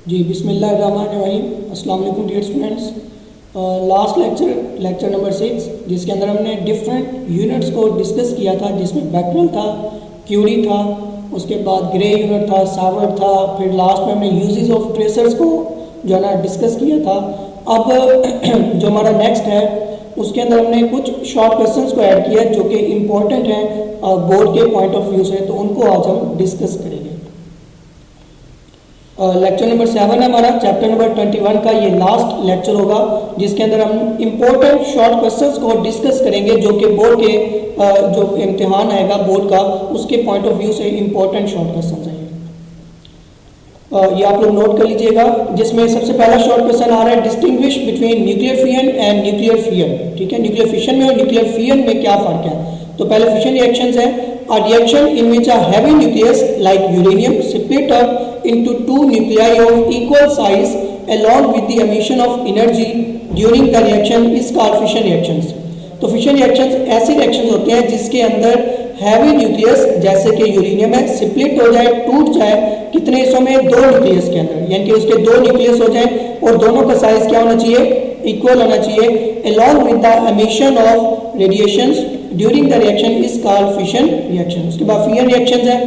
जी बिस्मिल्लाहिर्रहमानिर्रहीम। अस्सलाम वालेकुम dear students. Last lecture number 6 जिसके अंदर हमने डिफरेंट यूनिट्स को डिस्कस किया था, जिसमें बैकरल था, क्यूरी था, उसके बाद ग्रे यूनिट था, सावर था, फिर लास्ट में हमने यूजेस ऑफ ट्रेसर्स को जो है ना डिस्कस किया था। अब जो हमारा नेक्स्ट है उसके अंदर हमने कुछ शॉर्ट क्वेश्चंस को ऐड किया जो कि इम्पोर्टेंट हैं बोर्ड के पॉइंट ऑफ व्यू से, तो उनको आज हम डिस्कस करेंगे। लेक्चर नंबर 7 है हमारा, चैप्टर नंबर 21 का ये लास्ट लेक्चर होगा, जिसके अंदर हम इम्पोर्टेंट शॉर्ट क्वेश्चंस को डिस्कस करेंगे जो कि बोर्ड के जो इम्तिहान आएगा बोर्ड का, उसके पॉइंट ऑफ व्यू से इम्पोर्टेंट शॉर्ट क्वेश्चंस आएंगे। ये आप लोग नोट कर लीजिएगा। जिसमें सबसे पहला शॉर्ट क्वेश्चन आ रहा है, distinguish between nuclear fission and nuclear fear. ठीक है, न्यूक्लियर फिशन में और न्यूक्लियर फियन में क्या फर्क है। तो पहले फिशन रिएक्शंस है, a reaction in which a heavy nucleus like uranium split up into two nuclei of equal size along with the emission of energy during the reaction is called fission reactions। तो fission reactions ऐसे reactions होते हैं जिसके अंदर heavy nucleus जैसे कि uranium है split हो जाए, टूट जाए, कितने हिस्सों में, दो न्यूक्लियस के अंदर, यानी कि उसके दो न्यूक्लियस हो जाए और दोनों का साइज क्या होना चाहिए, इक्वल होना चाहिए, along with the emission of radiations during the reaction is called fission reaction। उसके बाद फियर रिएक्शंस है,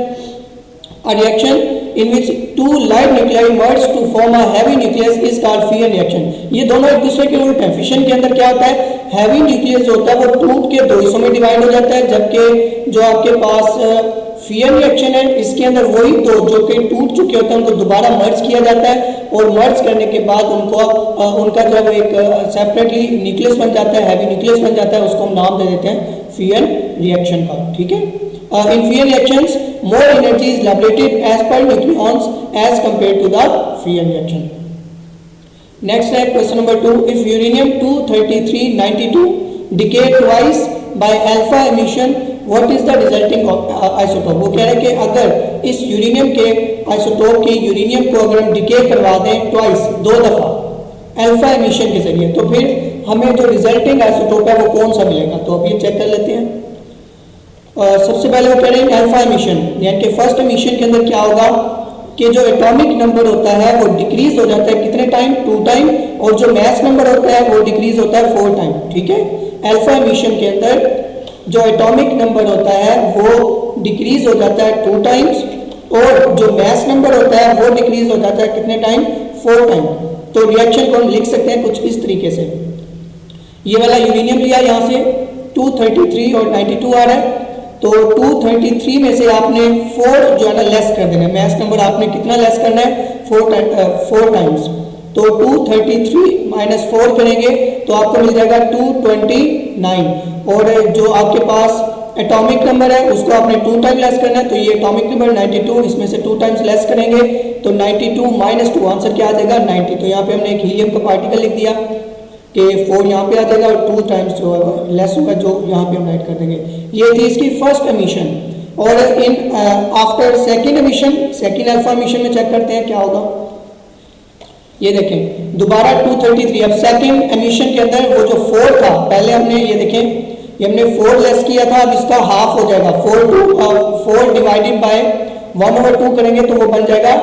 a reaction in which two light nuclei merge to form a heavy nucleus is called fission reaction। ये दोनों एक दूसरे के उल्टे हैं। फिशन के अंदर क्या होता है, हैवी न्यूक्लियस जो होता है वो टूट के दो हिस्सों में डिवाइड हो जाता है, जबकि जो आपके पास फियर रिएक्शन है इसके अंदर वही दो जो कि टूट चुके होते हैं उनको दोबारा मर्ज किया जाता है और मर्ज करने के बाद उनको उनका जब एक सेपरेटली न्यूक्लियस बन जाता है, हैवी न्यूक्लियस बन जाता है, उसको हम नाम दे देते हैं फियर रिएक्शन का। ठीक है, in fear reactions more energy is liberated as per nucleons as compared to the fear reaction. Next है question number 2, if uranium 23392 decay twice by alpha emission what is the resulting isotope. वो कह रहे हैं कि अगर इस uranium के isotope की यूरेनियम को अगर हम डिके करवा दें ट्वाइस, दो दफा अल्फा एमिशन के जरिए, तो फिर हमें जो रिजल्टिंग आइसोटोप है वो कौन सा मिलेगा। तो अब ये चेक कर लेते हैं। सबसे पहले वो कह रहे हैं अल्फा एमिशन, यानी कि फर्स्ट एमिशन के अंदर क्या होगा कि जो एटॉमिक नंबर होता है वो डिक्रीज हो जाता है कितने टाइम, 2 टाइम, और जो मास नंबर होता है वो डिक्रीज होता है 4 टाइम। ठीक है, अल्फा एमिशन के अंदर जो एटॉमिक नंबर होता है वो डिक्रीज हो जाता है 2 टाइम्स और जो मास नंबर होता है वो डिक्रीज हो जाता है कितने टाइम, 4 टाइम। तो रिएक्शन को हम लिख सकते हैं कुछ इस तरीके से। ये वाला यूरेनियम लिया, यहाँ से 233 और 92 आ रहा है, तो 233 में से आपने 4 जो है ना लेस कर देना है, मास नंबर आपने कितना लेस करना है, 4 टाइम्स। तो 233 माइनस 4 करेंगे तो आपको मिल जाएगा 229, और जो आपके पास एटॉमिक नंबर है उसको आपने 2 टाइम लेस करना है, तो ये एटॉमिक नंबर 92, इसमें से 2 टाइम्स लेस करेंगे तो 92 माइनस 2 आंसर क्या आ जाएगा, 90। तो यहाँ पे हमने एक हीलियम का पार्टिकल लिख दिया कि 4 यहाँ पे आ जाएगा और 2 टाइम्स जो लेस होगा जो यहाँ पे हम राइट कर देंगे। ये थी इसकी फर्स्ट एमिशन। और in after second emission, second alpha emission में चेक करते हैं क्या होगा। ये देखें दोबारा 233, अब सेकेंड एमिशन के अंदर वो जो 4 था, पहले हमने ये देखें ये हमने 4 लेस किया था, अब इसका हाफ हो जाएगा, 4 डिवाइडेड बाय 1/2 करेंगे तो वो बन जाएगा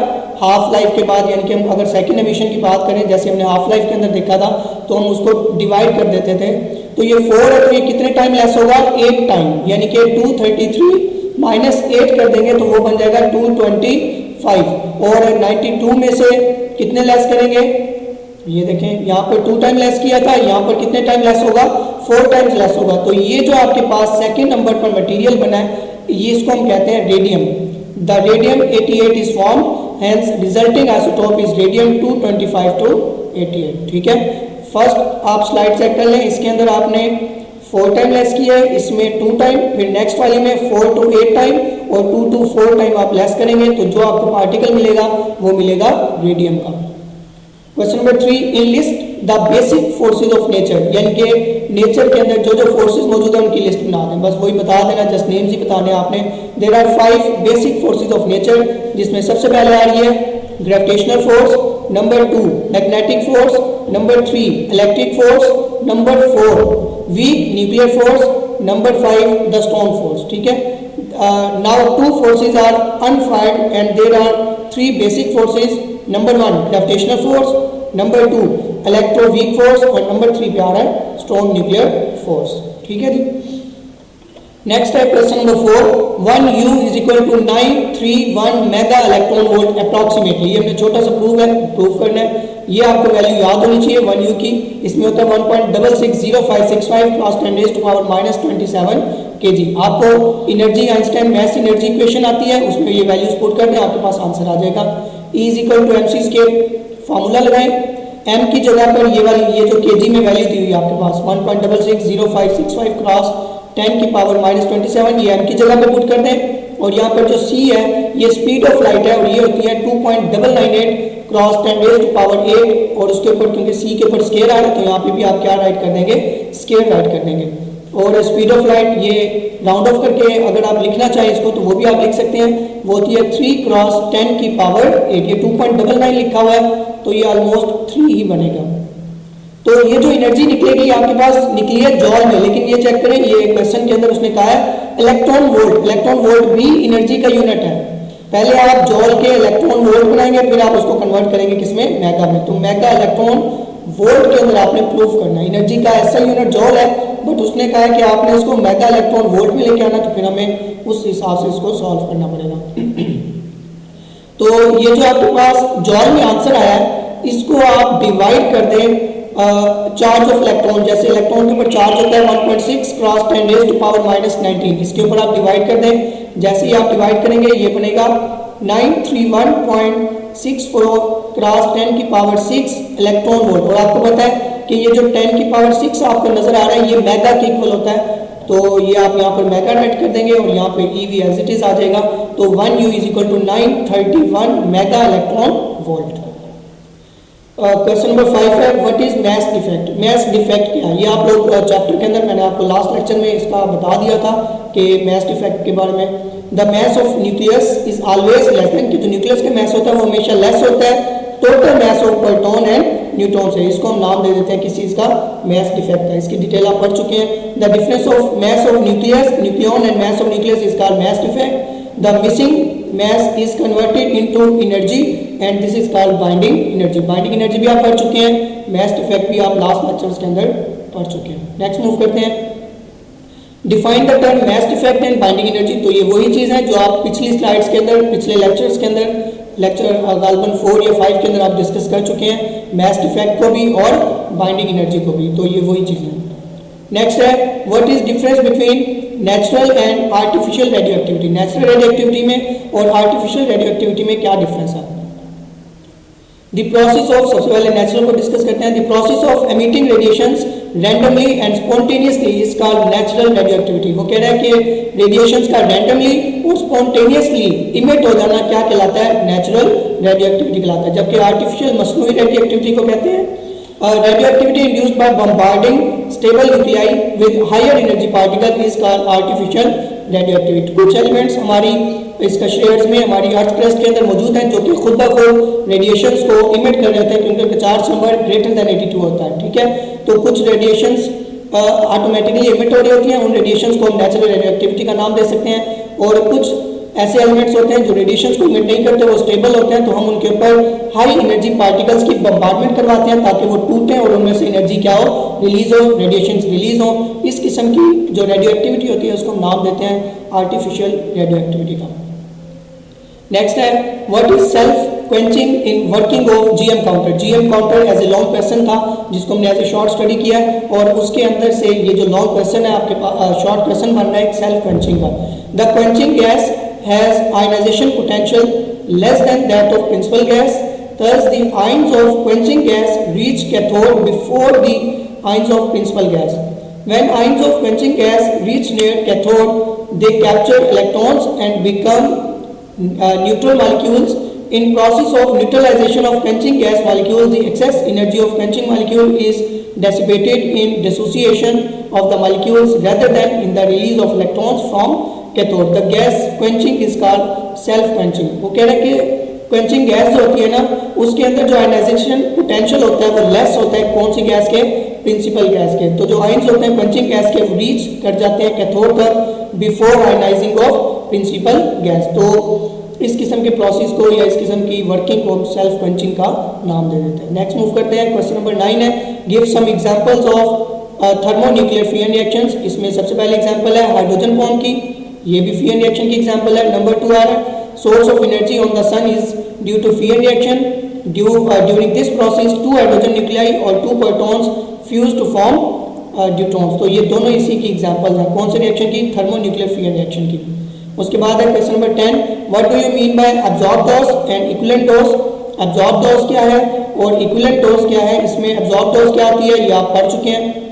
हाफ लाइफ के बाद, यानी कि हम अगर सेकेंड एमिशन की बात करें जैसे हमने हाफ लाइफ के अंदर देखा था तो हम उसको डिवाइड कर देते थे। तो ये 4 है तो ये कितने टाइम लेस होगा, 8 टाइम, यानी कि 233 माइनस 8 कर देंगे तो वो बन जाएगा 225, और 92 में से कितने लेस करेंगे, ये देखें यहाँ पर 2 टाइम लेस किया था, यहाँ पर कितने टाइम लेस होगा, 4 टाइम्स लेस होगा। तो ये जो आपके पास सेकेंड नंबर पर मटेरियल बना है ये इसको हम कहते हैं radium. The radium 88 is form, hence resulting isotope is radium 225 to 88। ठीक है, फर्स्ट आप स्लाइड चेक कर लें, इसके अंदर आपने 4 टाइम लेस किया है, इसमें 2 टाइम, फिर नेक्स्ट वाली में 4 to 8 टाइम और 2 to 4 टाइम आप लेस करेंगे तो जो आपको पार्टिकल मिलेगा वो मिलेगा रेडियम का। Question number 3, in list the basic forces of nature, यानी कि नेचर के अंदर जो जो फोर्सेज मौजूद है उनकी लिस्ट बना दें, बस वही बता देना, जस्ट नेम्स ही बताने आपने। There are 5 basic forces of nature, जिसमें सबसे पहले आ रही है gravitational force, number 2 magnetic force, number 3 electric force, number 4 weak nuclear force, number 5 the strong force. ठीक है, now two forces are unfired and there are three basic forces. Number 1 gravitational force, number 2 electroweak force और number 3 पे आ रहा है strong nuclear force. ठीक है जी. Next है question number 4. 1 U is equal to 931 mega electron volt approximately. ये हमने छोटा सा प्रूव करना है. ये आपको वैल्यू याद होनी चाहिए 1 U की. इसमें होता है 1.660565 + 10⁻⁻27 kg. आपको energy Einstein math energy equation आती है, उसमें ये वैल्यूज पुट कर दें, आपके पास आंसर आ जाएगा. E is equal to mc². Formula लगाएं. m की जगह पर ये वाली ये जो kg में वैल्यू दी हुई है आपके पास 1.660565 क्रॉस 10⁻⁻27 ये m की जगह पे पुट कर दें. और यहाँ पर जो c है ये स्पीड ऑफ लाइट है और ये होती है 2.998 क्रॉस 10⁻8 और उसके ऊपर क्योंकि c के ऊपर स्केयर आ रहा है तो यहाँ पे भी आप क्या राइट कर देंगे, स्केयर राइट कर देंगे. और स्पीड ऑफ लाइट ये राउंड ऑफ करके अगर आप लिखना चाहें इसको तो वो भी आप लिख सकते हैं. वो होती है 3 क्रॉस 10⁻8. ये 2.99 लिखा हुआ है तो ये ऑलमोस्ट 3 ही बनेगा. तो ये जो एनर्जी निकलेगी आपके पास निकली है जॉल में, लेकिन ये चेक करें ये क्वेश्चन के अंदर उसने कहा है इलेक्ट्रॉन वोल्ट. इलेक्ट्रॉन वोल्ट भी एनर्जी का यूनिट है. पहले आप जॉल के इलेक्ट्रॉन वोल्ट बनाएंगे फिर आप उसको कन्वर्ट करेंगे किसमें, मेगा में. तो मेगा इलेक्ट्रॉन वोल्ट के अंदर आपने प्रूफ करना है. एनर्जी का ऐसा यूनिट जॉल है बट उसने कहा है कि आपने उसको मेगा इलेक्ट्रॉन वोल्ट में लेके आना, तो फिर हमें उस हिसाब से इसको सॉल्व करना पड़ेगा. तो ये जो आपके पास जॉल में आंसर आया है इसको आप डिवाइड कर दें चार्ज ऑफ इलेक्ट्रॉन. जैसे इलेक्ट्रॉन के ऊपर चार्ज होता है 1.6 क्रॉस 10⁻⁻19. इसके ऊपर आप डिवाइड कर दें. जैसे ही आप डिवाइड करेंगे ये बनेगा 931.64 क्रॉस 10⁻6 इलेक्ट्रॉन वोल्ट. और आपको पता है कि ये जो 10⁻6 आपको नजर आ रहा है ये मेगा के इक्वल होता है. तो ये आप यहाँ पर मेगा राइट कर देंगे और यहाँ पे EV एज इट इज आ जाएगा. तो 1 U is equal to 931 mega electron volt. Question number 5 है what is mass defect. Mass defect क्या है ये आप लोग चैप्टर के अंदर मैंने आपको लास्ट लेक्चर में इसका बता दिया था कि मैस डिफेक्ट के बारे में. The mess of nucleus is always less than, कि जो न्यूक्लियस का मैस होता है वो हमेशा लेस होता है total mass of proton and neutron से. इसको हम नाम दे देते हैं किस चीज का, मैस डिफेक्ट है. इसकी डिटेल आप पढ़ चुके हैं. The difference of mass of nucleus nucleon and mass of nucleus is called mass defect. The missing mass is converted into energy and this is called binding energy. binding energy भी आप पढ़ चुके हैं. mass defect भी आप last lectures के अंदर पढ़ चुके हैं. नेक्स्ट मूव करते हैं. Define the term mass defect and binding energy. तो ये वही चीज़ है जो आप पिछली स्लाइड्स के अंदर पिछले लेक्चर्स के अंदर लेक्चर गालबन 4 या 5 के अंदर आप डिस्कस कर चुके हैं. mass defect को भी और binding energy को भी. तो ये वही चीज़ है. नेक्स्ट है what is difference between natural and artificial radioactivity. Natural radioactivity में और आर्टिफिशियल रेडियोएक्टिविटी में क्या डिफरेंस है. द प्रोसेस ऑफ, सबसे पहले नेचुरल को डिस्कस करते हैं. The process of emitting radiations randomly and spontaneously is called natural radioactivity. वो कह रहा है कि रेडिएशंस का रैंडमली और स्पॉन्टेनियसली इमिट हो जाना क्या कहलाता है, नेचुरल रेडियोएक्टिविटी कहलाता है. जबकि आर्टिफिशियल मसनूई रेडियोएक्टिविटी को कहते हैं radioactivity induced by bombarding stable nuclei with higher energy particle is called artificial radioactivity. कुछ एलिमेंट्स हमारी इसका शेयर्स में हमारी अर्थ क्रस्ट के अंदर मौजूद हैं जो कि खुद ब खुद रेडिएशंस को इमिट कर रहे हैं क्योंकि उनका चार्ज नंबर ग्रेटर देन 82 होता है. ठीक है, तो कुछ रेडिएशंस ऑटोमेटिकली इमिट हो रही होती हैं. उन रेडिएशंस को हम नेचुरल रेडियोएक्टिविटी का नाम दे सकते हैं. और कुछ ऐसे एलिमेंट्स होते हैं जो रेडिएशंस को इमिट नहीं करते, वो स्टेबल होते हैं, तो हम उनके ऊपर हाई एनर्जी पार्टिकल्स की बम्बार्डमेंट करवाते हैं ताकि वो टूटें और उनमें से एनर्जी क्या हो, रिलीज हो, रेडिएशंस रिलीज हो. इस किस्म की जो रेडियोएक्टिविटी होती है उसको हम नाम देते हैं आर्टिफिशियल रेडियोएक्टिविटी का. नेक्स्ट है what is self quenching in working of GM counter. GM counter as a long question था जिसको हमने एज ए शॉर्ट स्टडी किया और उसके अंदर से ये जो लॉन्ग क्वेश्चन है आपके पास शॉर्ट क्वेश्चन बन रहा है सेल्फ क्वेंचिंग का. The quenching gas has ionization potential less than that of principal gas. Thus, the ions of quenching gas reach cathode before the ions of principal gas. When ions of quenching gas reach near cathode, they capture electrons and become neutral molecules. In process of neutralization of quenching gas molecule, the excess energy of quenching molecule is dissipated in dissociation of the molecules rather than in the release of electrons from cathode. The gas quenching is called self quenching. वो कह रहे हैं कि quenching gas जो होती है ना उसके अंदर जो आयनाइजेशन पोटेंशियल होता है वो लेस होता है कौन सी गैस के, प्रिंसिपल गैस के. तो जो आयंस होते हैं क्वेंचिंग गैस के रीच कर जाते हैं कैथोड तक before ionising of principal gas. तो इस किस्म के प्रोसेस को या इस किस्म की वर्किंग को सेल्फ क्वेंचिंग का नाम दे देते हैं। नेक्स्ट मूव करते हैं, क्वेश्चन नंबर 9 है, give some examples of thermonuclear fusion reactions. इसमें सबसे पहले एग्जांपल है हाइड्रोजन बॉम्ब की, ये भी फ्यूजन रिएक्शन की एग्जांपल है। नंबर 2 आ रहा है, source of energy on the sun is due to fusion reaction, during this process 2 hydrogen nuclei और 2 protons fuse to form deuterons. तो ये दोनों इसी की एग्जांपल्स हैं, कौन से रिएक्शन की, थर्मोन्यूक्लियर फ्यूजन रिएक्शन की। उसके बाद है question number 10, what do you mean by absorb dose and equivalent dose. Absorb dose क्या है और इक्विवेलेंट डोज क्या है। इसमें एब्जॉर्ब डोज क्या होती है ये आप पढ़ चुके हैं।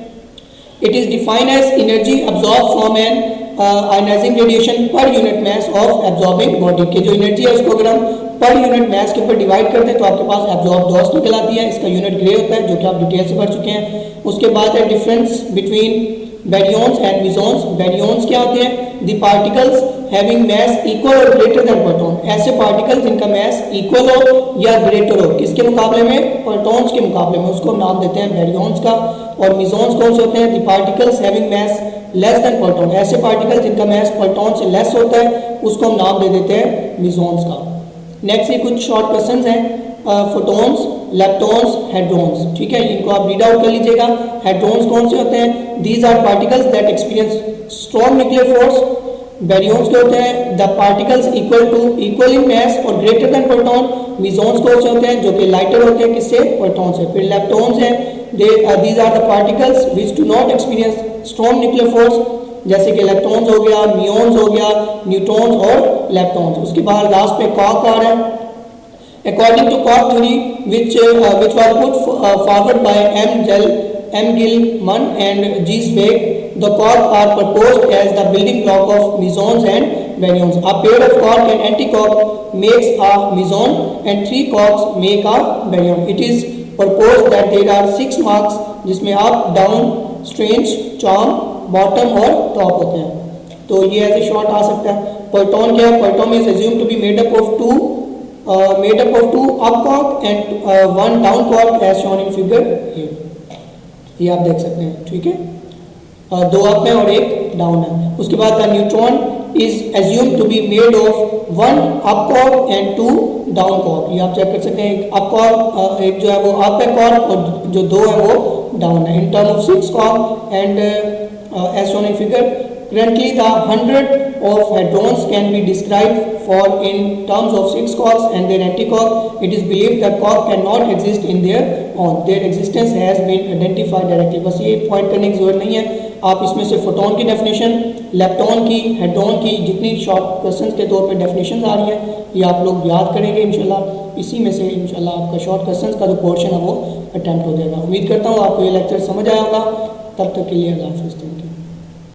It is defined as energy absorb from an ionising radiation per unit mass of absorbing body. की जो एनर्जी है उसको अगर हम पर यूनिट मास के ऊपर डिवाइड करते हैं तो आपके पास एब्जॉर्ब डोज निकल आती है। इसका यूनिट ग्रे होता है जो कि आप डिटेल से पढ़ चुके हैं। उसके बाद है डिफरेंस बिटवीन बैरियंस एंड मिसॉन्स। बैरियंस क्या होते हैं, the particles having mass equal और ग्रेटर देन प्रोटॉन। ऐसे पार्टिकल्स जिनका मास इक्वल हो या ग्रेटर हो, किसके मुकाबले में, प्रोटॉन्स के मुकाबले में, उसको हम नाम देते हैं बैरियंस का। और मिसॉन्स कौन से होते हैं, the particles having mass less than proton. ऐसे पार्टिकल जिनका मास प्रोटॉन से लेस होता है उसको हम नाम दे देते हैं मिसॉन्स का। नेक्स्ट ये कुछ शॉर्ट क्वेश्चंस हैं, फोटॉन्स, लेप्टॉन्स, हेड्रॉन्स। ठीक है, इनको आप रीड आउट कर लीजिएगा। हेड्रॉन्स कौन से होते हैं, these are particles that experience strong nuclear force. Baryons के होते हैं the particles equal in mass और ग्रेटर देन प्रोटॉन। मिसॉन्स कौन से होते हैं जो कि लाइटर होते हैं किससे, प्रोटॉन से। फिर लेप्टॉन्स हैं, these are the particles which do not experience strong nuclear force, जैसे कि इलेक्ट्रॉन्स हो गया, म्यून्स हो गया, न्यूट्रॉन्स और लेप्टॉन्स। उसके बाद लास्ट पे कॉक आ रहा है। According to Koch theory, which was put forward by M. Gilman and G. Zweig, the quarks are proposed as the building block of mesons and baryons. A pair of quark and antiquark makes a meson, and 3 quarks make a baryon. It is proposed that there are 6 marks, जिसमें up, down, strange, charm, bottom और top होते हैं। तो ये ऐसे short आ सकता है। Proton क्या है, proton is assumed to be made up of two up quark and 1 down quark as shown in figure here। ये आप देख सकते हैं। ठीक है, 2 अप है और 1 डाउन है। उसके बाद the neutron is assumed to be made of 1 up quark and 2 down quark। ये आप चेक कर सकते हैं, एक अप quark, एक जो है वो अप है quark और जो 2 है वो डाउन है। in term of 6 quark and as shown in figure, currently the 100 of hadrons can be described for in terms of 6 quarks and their antiquark. It is believed that quark cannot exist in their own. Their existence has been identified directly। बस ये point करने की जरूरत नहीं है। आप इसमें से फोटोन की डेफिनेशन, लेप्टॉन की, हेड्रॉन की, जितनी शॉर्ट क्वेश्चन के तौर पे डेफिनेशन आ रही हैं ये आप लोग याद करेंगे इंशाल्लाह। इसी में से इंशाल्लाह आपका शॉर्ट क्वेश्चन का जो पोर्शन है वो अटैम्प्ट हो जाएगा। उम्मीद करता हूँ आपको ये लेक्चर समझ आया होगा। तब तक के लिए अल्लाह हाफ़िज़। Thank you.